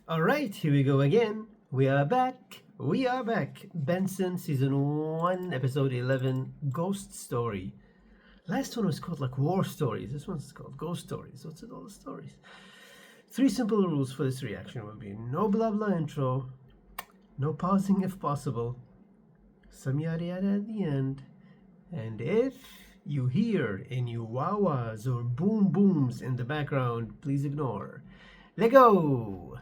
All right, here we go again. We are back. We are back. Benson, Season 1, Episode 11, Ghost Story. Last one was called like War Stories. This one's called Ghost Stories. What's it all the stories? 3 simple rules for this reaction will be no blah blah intro, no pausing if possible, some yada yada at the end, and if you hear any wah-wahs or boom booms in the background, please ignore. Let go!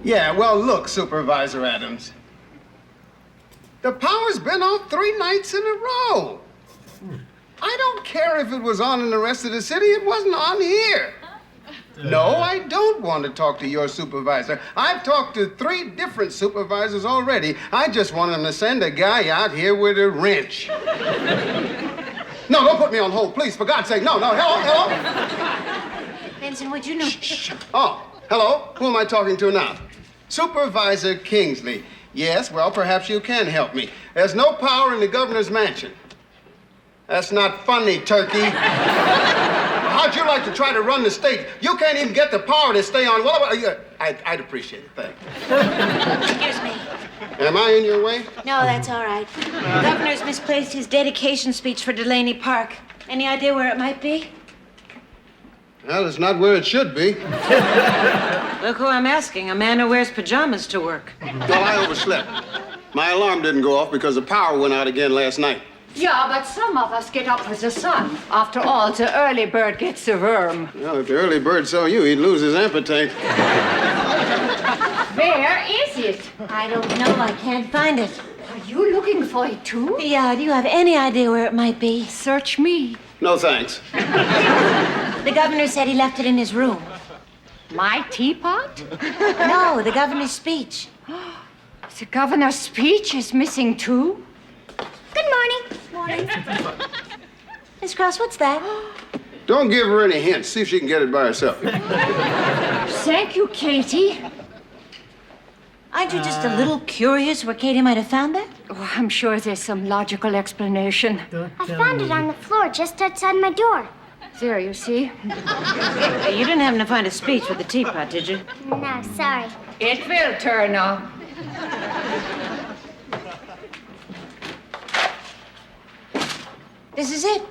Yeah, well, look, Supervisor Adams. The power's been off 3 nights in a row. I don't care if it was on in the rest of the city. It wasn't on here. No, I don't want to talk to your supervisor. I've talked to 3 different supervisors already. I just want them to send a guy out here with a wrench. No, don't put me on hold, please. For God's sake, no. Hello? Benson, would you know? Shh. Oh, hello? Who am I talking to now? Supervisor Kingsley. Yes, well, perhaps you can help me. There's no power in the governor's mansion. That's not funny, Turkey. How'd you like to try to run the state? You can't even get the power to stay on. Well, I'd appreciate it, thank you. Excuse me. Am I in your way? No, that's all right. The governor's misplaced his dedication speech for Delaney Park. Any idea where it might be? Well, it's not where it should be. Look who I'm asking, a man who wears pajamas to work. Well, I overslept. My alarm didn't go off because the power went out again last night. Yeah, but some of us get up with the sun. After all, the early bird gets the worm. Well, if the early bird saw you, he'd lose his appetite. Where is it? I don't know. I can't find it. Are you looking for it too? Yeah, do you have any idea where it might be? Search me. No, thanks. The governor said he left it in his room. My teapot? No, the governor's speech. The governor's speech is missing too? Good morning. Morning. Miss Cross, what's that? Don't give her any hints. See if she can get it by herself. Thank you, Katie. Aren't you just a little curious where Katie might have found that? Oh, I'm sure there's some logical explanation. I found it on the floor just outside my door. There, you see? You didn't happen to find a speech with the teapot, did you? No, sorry. It will turn up. This is it.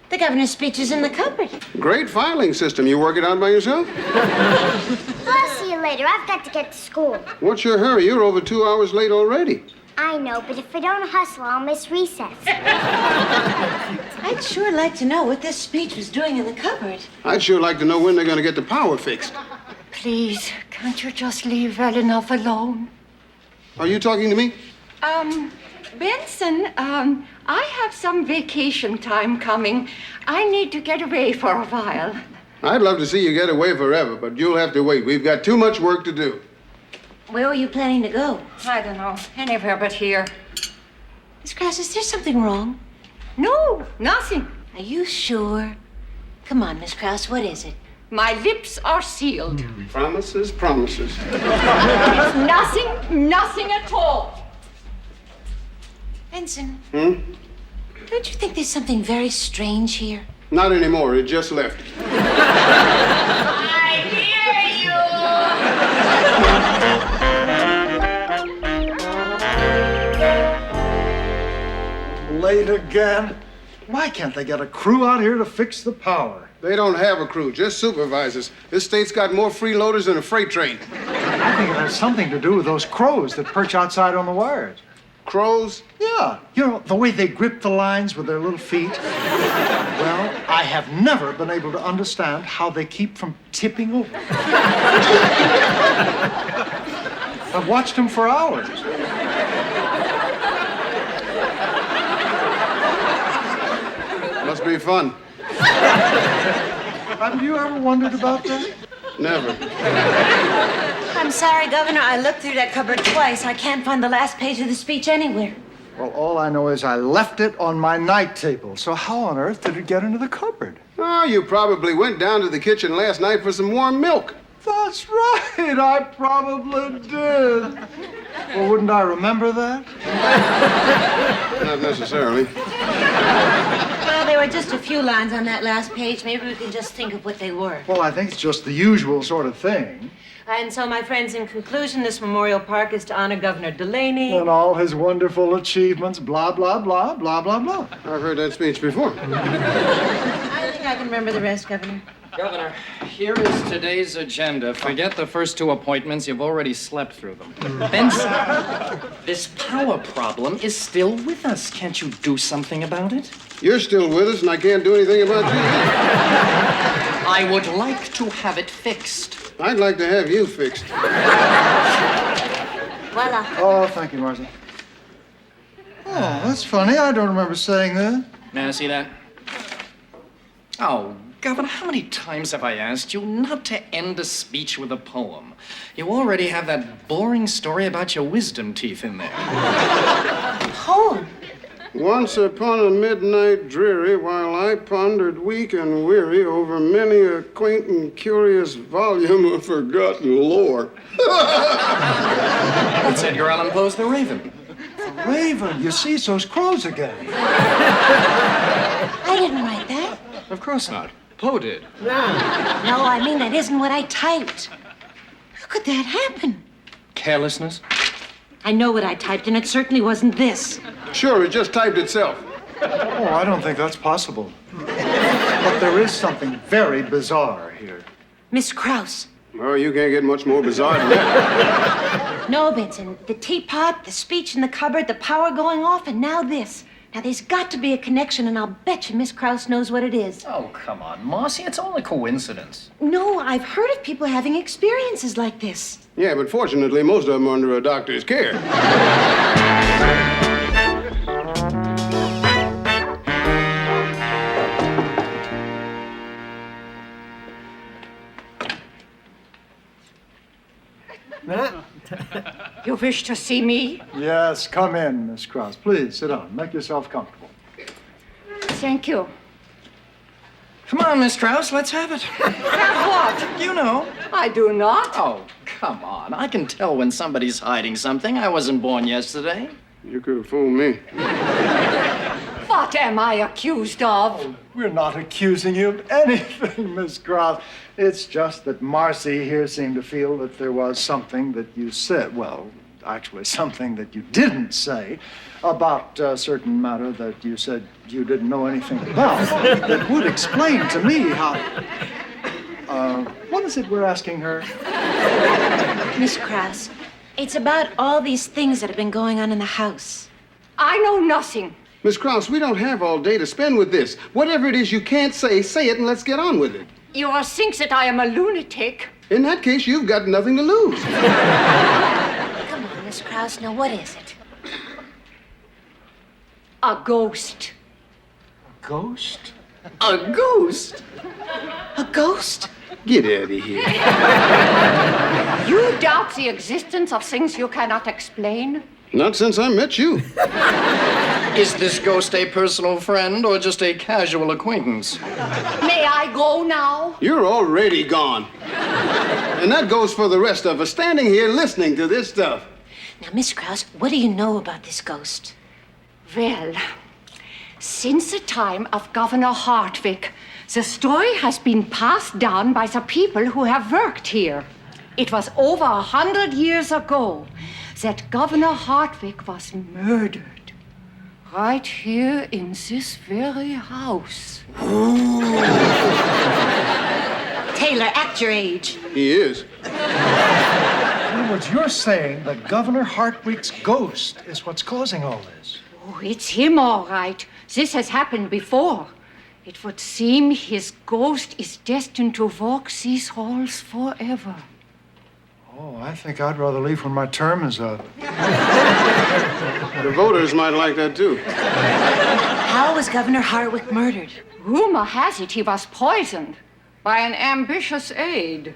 The governor's speech is in the cupboard. Great filing system. You work it out by yourself? I'll see you later. I've got to get to school. What's your hurry? You're over 2 hours late already. I know, but if I don't hustle, I'll miss recess. I'd sure like to know what this speech was doing in the cupboard. I'd sure like to know when they're going to get the power fixed. Please, can't you just leave well enough alone? Are you talking to me? Benson, I have some vacation time coming. I need to get away for a while. I'd love to see you get away forever, but you'll have to wait. We've got too much work to do. Where were you planning to go? I don't know, anywhere but here. Miss Cross, is there something wrong? No, nothing. Are you sure? Come on, Miss Cross, what is it? My lips are sealed. Promises. Nothing at all. Benson. Don't you think there's something very strange here? Not anymore. It just left. I hear you. Late again? Why can't they get a crew out here to fix the power? They don't have a crew, just supervisors. This state's got more freeloaders than a freight train. I think it has something to do with those crows that perch outside on the wires. Crows? Yeah, you know, the way they grip the lines with their little feet. Well, I have never been able to understand how they keep from tipping over. I've watched them for hours. Must be fun. Haven't you ever wondered about that? Never. I'm sorry, Governor. I looked through that cupboard twice. I can't find the last page of the speech anywhere. Well, all I know is I left it on my night table. So how on earth did it get into the cupboard? Oh, you probably went down to the kitchen last night for some warm milk. That's right, I probably did. Well, wouldn't I remember that? Not necessarily. Well, there were just a few lines on that last page. Maybe we can just think of what they were. Well, I think it's just the usual sort of thing. And so, my friends, in conclusion, this memorial park is to honor Governor Delaney. And all his wonderful achievements, blah, blah, blah, blah, blah, blah. I've heard that speech before. I think I can remember the rest, Governor. Governor, here is today's agenda. Forget the first two appointments. You've already slept through them. Benson, this power problem is still with us. Can't you do something about it? You're still with us, and I can't do anything about you. I would like to have it fixed. I'd like to have you fixed. Voila. Oh, thank you, Marcy. Oh, that's funny. I don't remember saying that. Now, see that? Oh, Governor, how many times have I asked you not to end a speech with a poem? You already have that boring story about your wisdom teeth in there. Poem. Once upon a midnight dreary, while I pondered weak and weary over many a quaint and curious volume of forgotten lore. That's Edgar Allan Poe's The Raven. Raven, you see, so's crows again. I didn't write that. Of course not. Poe did. No, I mean, that isn't what I typed. How could that happen? Carelessness? I know what I typed, and it certainly wasn't this. Sure, it just typed itself. Oh, I don't think that's possible. But there is something very bizarre here. Miss Krause. Well, you can't get much more bizarre than that. No, Benson. The teapot, the speech in the cupboard, the power going off, and now this. Now, there's got to be a connection, and I'll bet you Miss Krause knows what it is. Oh, come on, Marcy. It's all a coincidence. No, I've heard of people having experiences like this. Yeah, but fortunately, most of them are under a doctor's care. You wish to see me? Yes, come in, Miss Krause. Please, sit down. Make yourself comfortable. Thank you. Come on, Miss Strauss, let's have it. Have what? You know. I do not. Oh, come on. I can tell when somebody's hiding something. I wasn't born yesterday. You could have fooled me. What am I accused of? We're not accusing you of anything, Miss Krause. It's just that Marcy here seemed to feel that there was something that you said, well, actually something that you didn't say about a certain matter that you said you didn't know anything about that would explain to me how... what is it we're asking her? Miss Krause, it's about all these things that have been going on in the house. I know nothing. Miss Krause, we don't have all day to spend with this. Whatever it is you can't say it and let's get on with it. You all think that I am a lunatic. In that case, you've got nothing to lose. Come on, Miss Krause, now what is it? A ghost. Ghost? A ghost? A ghost? Get out of here. You doubt the existence of things you cannot explain? Not since I met you. Is this ghost a personal friend or just a casual acquaintance? May I go now? You're already gone. And that goes for the rest of us standing here listening to this stuff. Now, Miss Krause, what do you know about this ghost? Well, since the time of Governor Hartwig, the story has been passed down by the people who have worked here. It was over 100 years ago that Governor Hartwig was murdered. Right here in this very house. Taylor, act your age. He is. In other words, you're saying that Governor Hartwig's ghost is what's causing all this. Oh, it's him, all right. This has happened before. It would seem his ghost is destined to walk these halls forever. Oh, I think I'd rather leave when my term is up. The voters might like that, too. How was Governor Hartwig murdered? Rumor has it he was poisoned by an ambitious aide.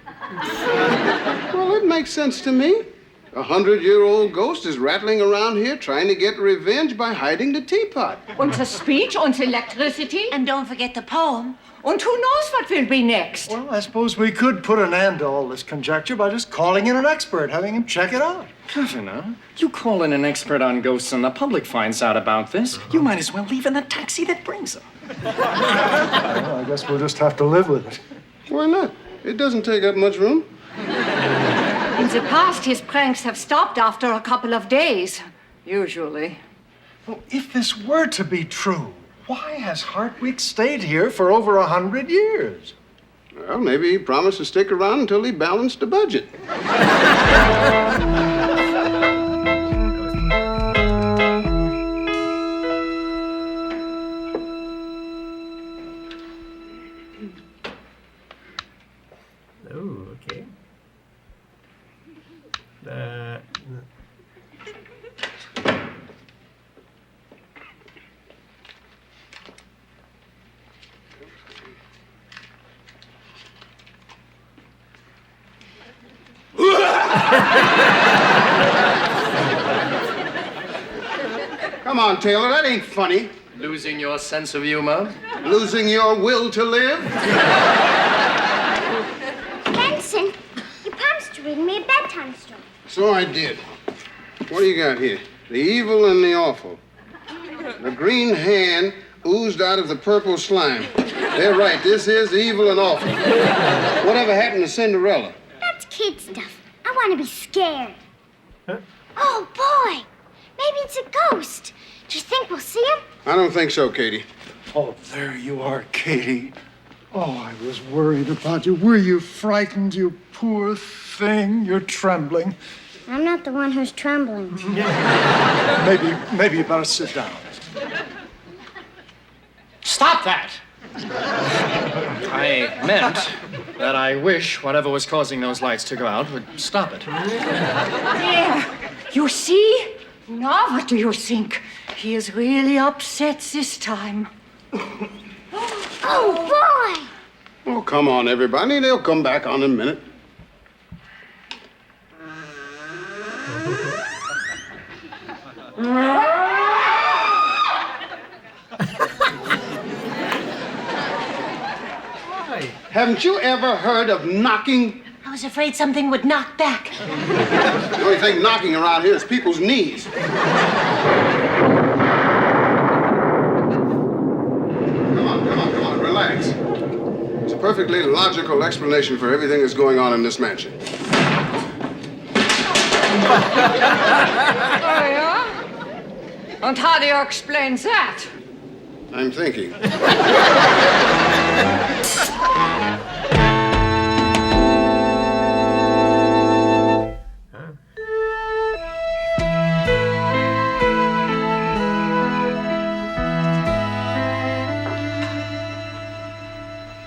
Well, it makes sense to me. A 100-year-old ghost is rattling around here trying to get revenge by hiding the teapot. Und the speech, und the electricity. And don't forget the poem. And who knows what will be next? Well, I suppose we could put an end to all this conjecture by just calling in an expert, having him check it out. Governor, you call in an expert on ghosts and the public finds out about this. You might as well leave in the taxi that brings them. Well, I guess we'll just have to live with it. Why not? It doesn't take up much room. In the past, his pranks have stopped after a couple of days, usually. Well, if this were to be true, why has Hartwig stayed here for over 100 years? Well, maybe he promised to stick around until he balanced the budget. Oh, okay. Come on, Taylor, that ain't funny. Losing your sense of humor? Losing your will to live? Benson, you promised to read me a bedtime story. So I did. What do you got here? The evil and the awful. The green hand oozed out of the purple slime. They're right, this is evil and awful. Whatever happened to Cinderella? That's kid stuff. I want to be scared. Huh? Oh, boy. Maybe it's a ghost. Do you think we'll see him? I don't think so, Katie. Oh, there you are, Katie. Oh, I was worried about you. Were you frightened, you poor thing? You're trembling. I'm not the one who's trembling. Maybe you better sit down. Stop that! I meant that I wish whatever was causing those lights to go out would stop it. There. You see? Now what do you think? He is really upset this time. Oh, boy! Oh, come on, everybody. They'll come back on in a minute. Haven't you ever heard of knocking? I was afraid something would knock back. The only thing knocking around here is people's knees. Come on, relax. It's a perfectly logical explanation for everything that's going on in this mansion. Oh, yeah? And how do you explain that? I'm thinking.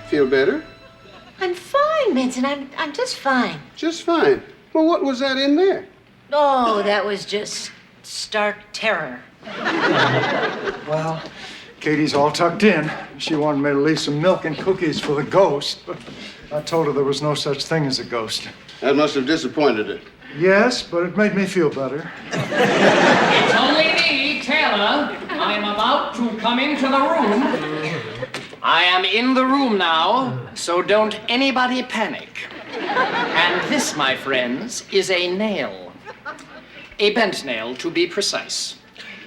Feel better? I'm fine, Benson. I'm just fine. Just fine. Well, what was that in there? Oh, that was just stark terror. Well, Katie's all tucked in. She wanted me to leave some milk and cookies for the ghost, but I told her there was no such thing as a ghost. That must have disappointed her. Yes, but it made me feel better. It's only me, Taylor. I'm about to come into the room. I am in the room now, so don't anybody panic. And this, my friends, is a nail. A bent nail, to be precise.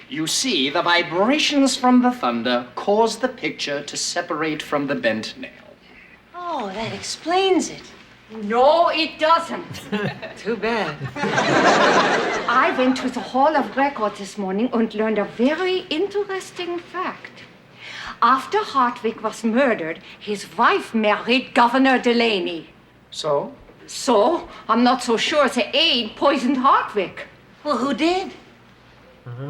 You see, the vibrations from the thunder cause the picture to separate from the bent nail. Oh, that explains it. No, it doesn't. Too bad. I went to the Hall of Records this morning and learned a very interesting fact. After Hartwig was murdered, his wife married Governor Delaney. So? So, I'm not so sure the aide poisoned Hartwig. Well, who did?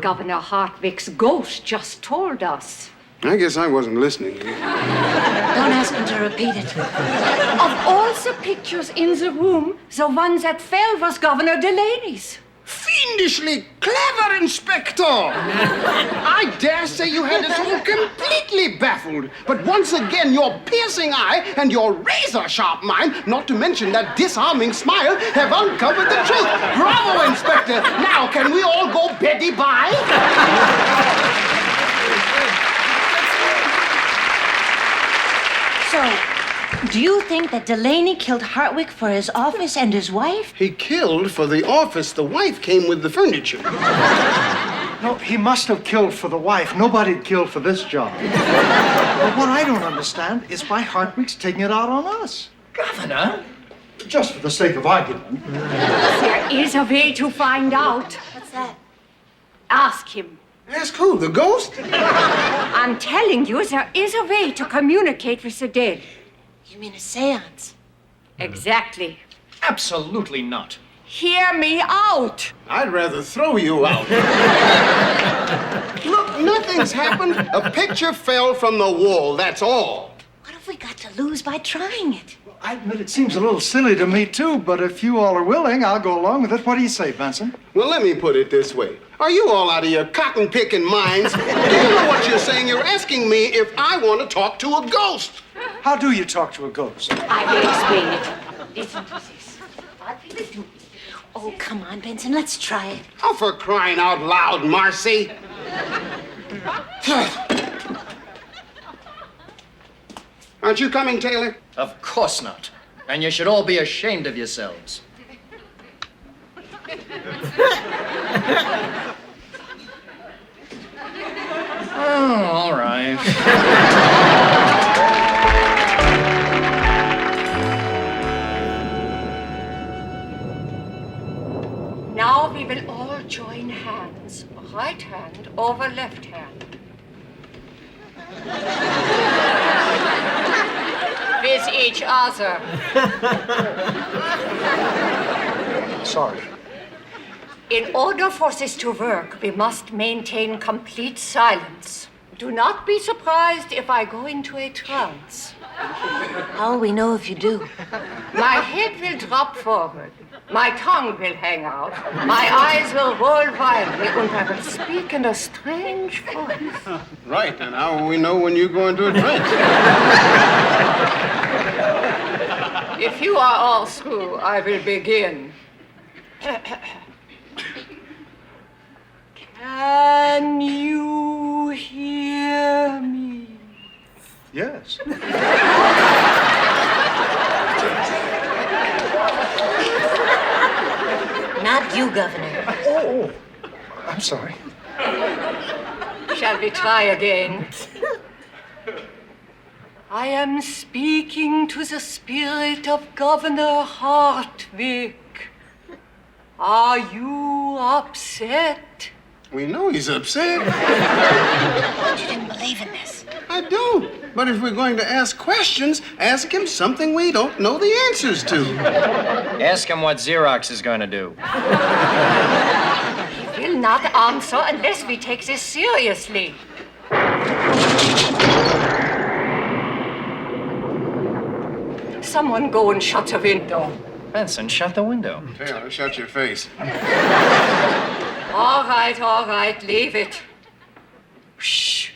Governor Hartwig's ghost just told us. I guess I wasn't listening. Don't ask him to repeat it. Of all the pictures in the room, the one that fell was Governor Delaney's. Fie! fiendishly clever, Inspector. I dare say you had us all completely baffled. But once again, your piercing eye and your razor-sharp mind, not to mention that disarming smile, have uncovered the truth. Bravo, Inspector. Now, can we all go Betty bye? So, do you think that Delaney killed Hartwick for his office and his wife? He killed for the office. The wife came with the furniture. No, he must have killed for the wife. Nobody'd kill for this job. But what I don't understand is why Hartwick's taking it out on us. Governor? Just for the sake of argument. There is a way to find out. What's that? Ask him. Ask who? The ghost? I'm telling you, there is a way to communicate with the dead. You mean a seance? Exactly. Absolutely not. Hear me out. I'd rather throw you out. Look, nothing's happened. A picture fell from the wall, that's all. What have we got to lose by trying it? I admit it seems a little silly to me, too, but if you all are willing, I'll go along with it. What do you say, Benson? Well, let me put it this way. Are you all out of your cotton-picking minds? Do you know what you're saying? You're asking me if I want to talk to a ghost. How do you talk to a ghost? I will explain it. Listen to this. What we will do. Oh, come on, Benson, let's try it. Oh, for crying out loud, Marcy. Aren't you coming, Taylor? Of course not. And you should all be ashamed of yourselves. Oh, all right. Now we will all join hands. Right hand over left hand. With each other. Sorry. In order for this to work, we must maintain complete silence. Do not be surprised if I go into a trance. How will we know if you do? My head will drop forward. My tongue will hang out. My eyes will roll wildly, and I will speak in a strange voice. Right, and how will we know when you go into a trance? If you are all through, I will begin. Can you hear me? Yes. Not you, Governor. Oh, I'm sorry. Shall we try again? I am speaking to the spirit of Governor Hartwick. Are you upset? We know he's upset. You didn't believe in this. I don't. But if we're going to ask questions, ask him something we don't know the answers to. Ask him what Xerox is going to do. He will not answer unless we take this seriously. Someone go and shut the window. Benson, shut the window. Taylor, shut your face. All right, leave it. Shh.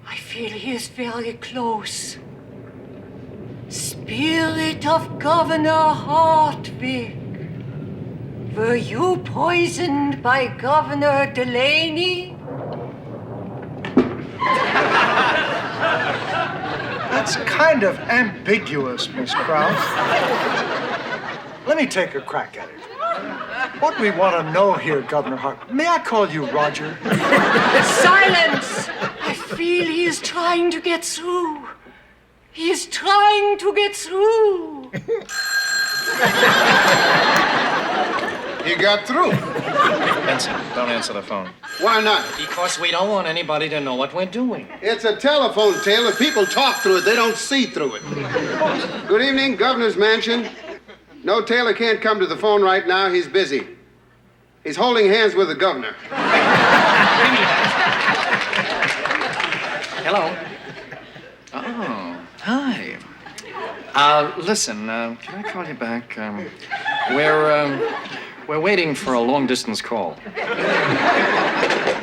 I feel he is very close. Spirit of Governor Hartwick, were you poisoned by Governor Delaney? That's kind of ambiguous, Miss Krause. Let me take a crack at it. What we want to know here, Governor Hart, may I call you Roger? Silence! I feel he is trying to get through. He is trying to get through. He got through. Benson, don't answer the phone. Why not? Because we don't want anybody to know what we're doing. It's a telephone, Taylor. People talk through it. They don't see through it. Good evening, Governor's Mansion. No, Taylor can't come to the phone right now. He's busy. He's holding hands with the governor. Hello. Oh, hi. Listen, can I call you back? We're waiting for a long-distance call.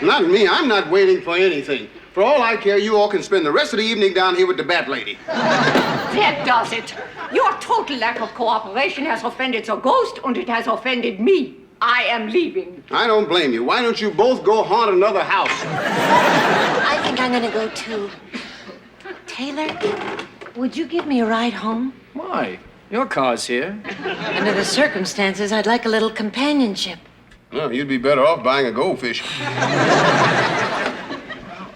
Not me. I'm not waiting for anything. For all I care, you all can spend the rest of the evening down here with the Bat Lady. That does it. Your total lack of cooperation has offended the ghost, and it has offended me. I am leaving. I don't blame you. Why don't you both go haunt another house? I think I'm gonna go too. Taylor, would you give me a ride home? Why? Your car's here. Under the circumstances, I'd like a little companionship. Well, you'd be better off buying a goldfish.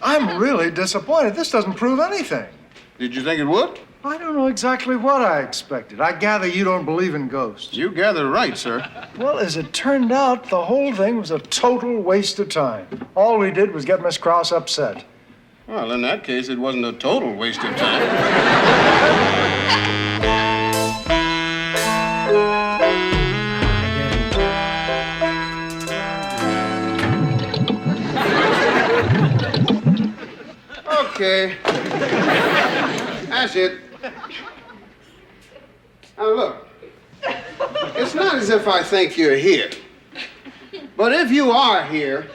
I'm really disappointed. This doesn't prove anything. Did you think it would? I don't know exactly what I expected. I gather you don't believe in ghosts. You gather right, sir. Well, as it turned out, the whole thing was a total waste of time. All we did was get Miss Krause upset. Well, in that case, it wasn't a total waste of time. Okay. That's it. Now, look. It's not as if I think you're here. But if you are here,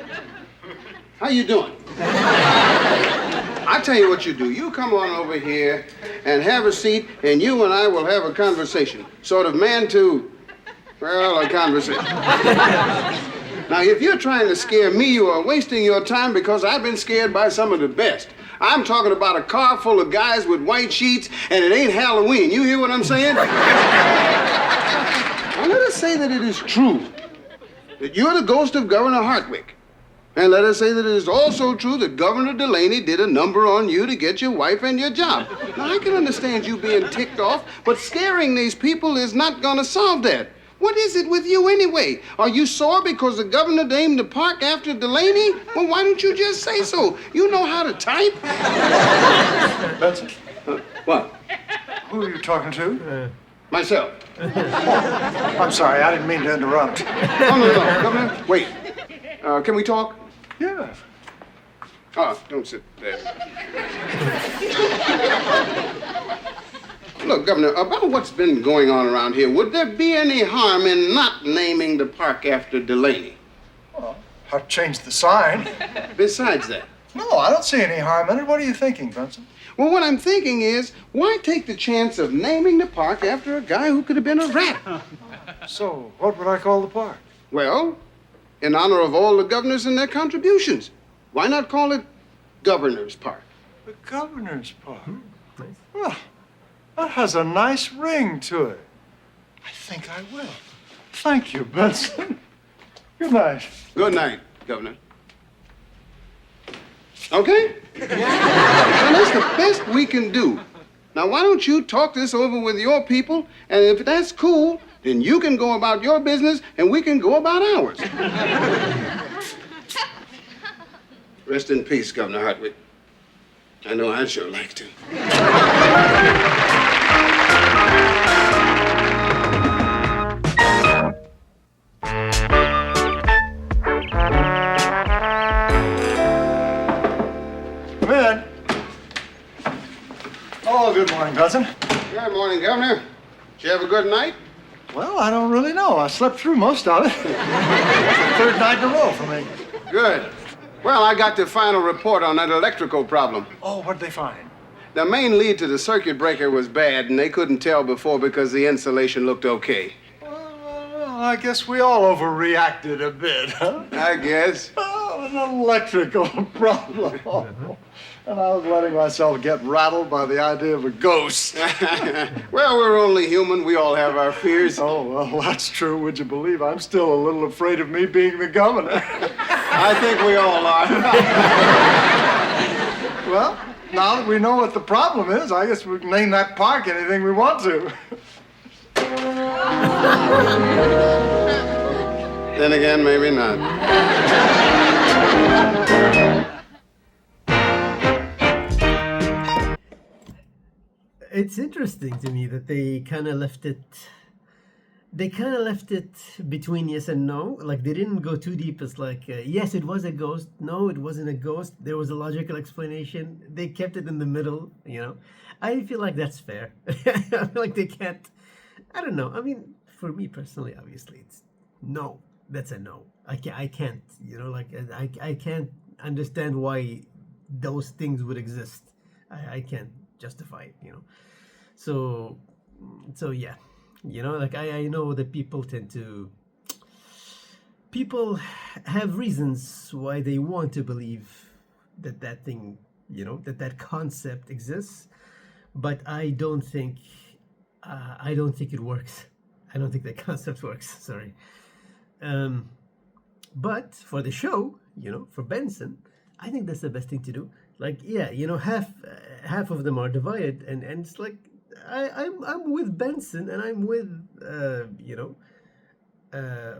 how you doing? I tell you what you do. You come on over here and have a seat, and you and I will have a conversation. Sort of man to, well, a conversation. Now, if you're trying to scare me, you are wasting your time because I've been scared by some of the best. I'm talking about a car full of guys with white sheets, and it ain't Halloween. You hear what I'm saying? Now, let us say that it is true that you're the ghost of Governor Hartwick. And let us say that it is also true that Governor Delaney did a number on you to get your wife and your job. Now, I can understand you being ticked off, but scaring these people is not going to solve that. What is it with you anyway? Are you sore because the governor named the park after Delaney? Well, why don't you just say so? You know how to type. Benson, What? who are you talking to? Myself. I'm sorry, I didn't mean to interrupt. Oh, no, Governor. Wait. Can we talk? Yeah. Oh, don't sit there. Look, Governor, about what's been going on around here, would there be any harm in not naming the park after Delaney? Well, I've changed the sign. Besides that? No, I don't see any harm in it. What are you thinking, Benson? Well, what I'm thinking is, why take the chance of naming the park after a guy who could have been a rat? So, what would I call the park? Well, in honor of all the governors and their contributions. Why not call it Governor's Park? The Governor's Park. Well, that has a nice ring to it. I think I will. Thank you, Benson. Good night. Good night, Governor. Okay? Now, that's the best we can do. Now, why don't you talk this over with your people, and if that's cool, then you can go about your business, and we can go about ours. Rest in peace, Governor Hartwick. I know I'd sure like to. Come in. Oh, good morning, Benson. Good morning, Governor. Did you have a good night? Well, I don't really know. I slept through most of it. It's the third night in a row for me. Good. Well, I got the final report on that electrical problem. Oh, what'd they find? The main lead to the circuit breaker was bad, and they couldn't tell before because the insulation looked okay. Well, I guess we all overreacted a bit, huh? I guess. Oh, an electrical problem. And I was letting myself get rattled by the idea of a ghost. Well, we're only human. We all have our fears. Oh, well, that's true. Would you believe I'm still a little afraid of me being the governor? I think we all are. Well, now that we know what the problem is, I guess we can name that park anything we want to. Then again, maybe not. It's interesting to me that they kind of left it. They kind of left it between yes and no. Like they didn't go too deep. It's like yes, it was a ghost. No, it wasn't a ghost. There was a logical explanation. They kept it in the middle. You know, I feel like that's fair. I feel like they can't. I don't know. I mean, for me personally, obviously, it's no. that's a no. I can't, you know, like I can't understand why those things would exist. I can't justify it, you know. So yeah, you know, like I know that people have reasons why they want to believe that thing, you know, that concept exists, but I don't think it works. I don't think that concept works. Sorry. But for the show, you know, for Benson, I think that's the best thing to do. Like, yeah, you know, half of them are divided, and it's like I'm with Benson, and I'm with you know,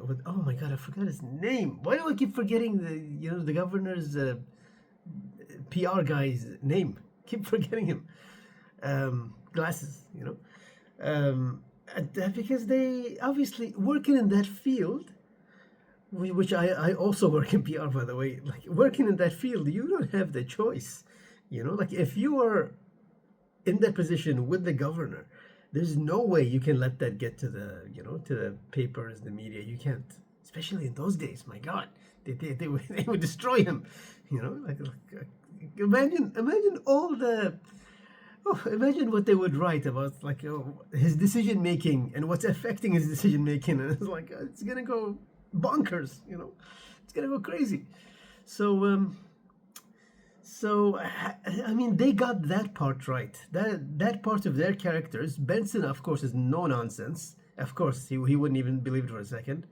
with, oh my God, I forgot his name. Why do I keep forgetting the governor's PR guy's name? Keep forgetting him. Glasses, you know. Because they obviously working in that field, which I also work in PR, by the way. Like, working in that field, you don't have the choice, you know. Like, if you are in that position with the governor, there's no way you can let that get to the papers, the media. You can't, especially in those days. My God, they would destroy him, you know. Like imagine all the. Oh, imagine what they would write about, like, his decision making and what's affecting his decision making, and it's like it's gonna go bonkers, you know, it's gonna go crazy. So, I mean, they got that part right. That part of their characters. Benson, of course, is no nonsense. Of course, he wouldn't even believe it for a second.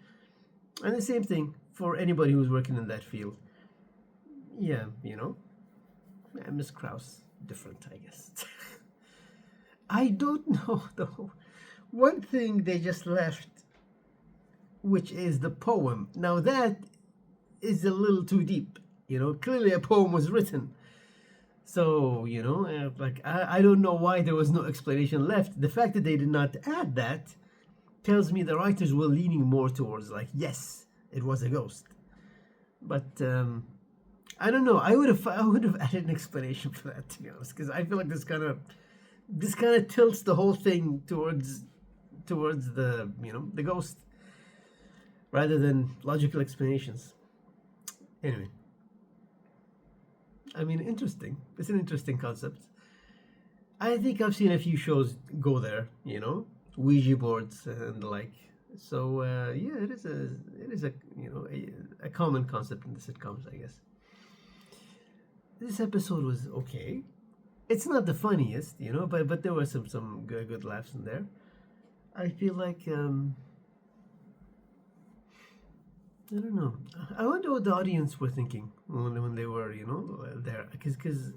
And the same thing for anybody who's working in that field. Yeah, you know, Miss Krause, different, I guess. I don't know, though. One thing they just left, which is the poem. Now that is a little too deep. You know, clearly a poem was written. So, you know, like, I don't know why there was no explanation left. The fact that they did not add that tells me the writers were leaning more towards, like, yes, it was a ghost. But, I don't know. I would have added an explanation for that, to be honest, because I feel like this kind of tilts the whole thing towards the, you know, the ghost, rather than logical explanations. Anyway, I mean, interesting. It's an interesting concept. I think I've seen a few shows go there, you know, Ouija boards and the like. So yeah, it is a you know, a common concept in the sitcoms, I guess. This episode was okay. It's not the funniest, you know, but there were some good laughs in there. I feel like I don't know. I wonder what the audience were thinking when they were, you know, there, because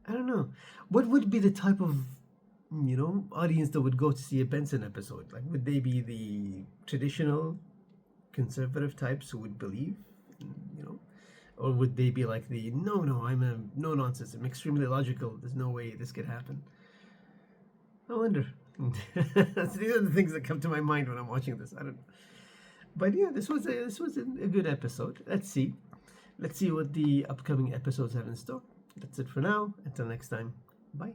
I don't know what would be the type of, you know, audience that would go to see a Benson episode. Like, would they be the traditional conservative types who would believe, you know? Or would they be like the, no, I'm a no nonsense, I'm extremely logical, there's no way this could happen? I wonder. These are the things that come to my mind when I'm watching this. I don't know. But yeah, this was a good episode. Let's see what the upcoming episodes have in store. That's it for now. Until next time. Bye.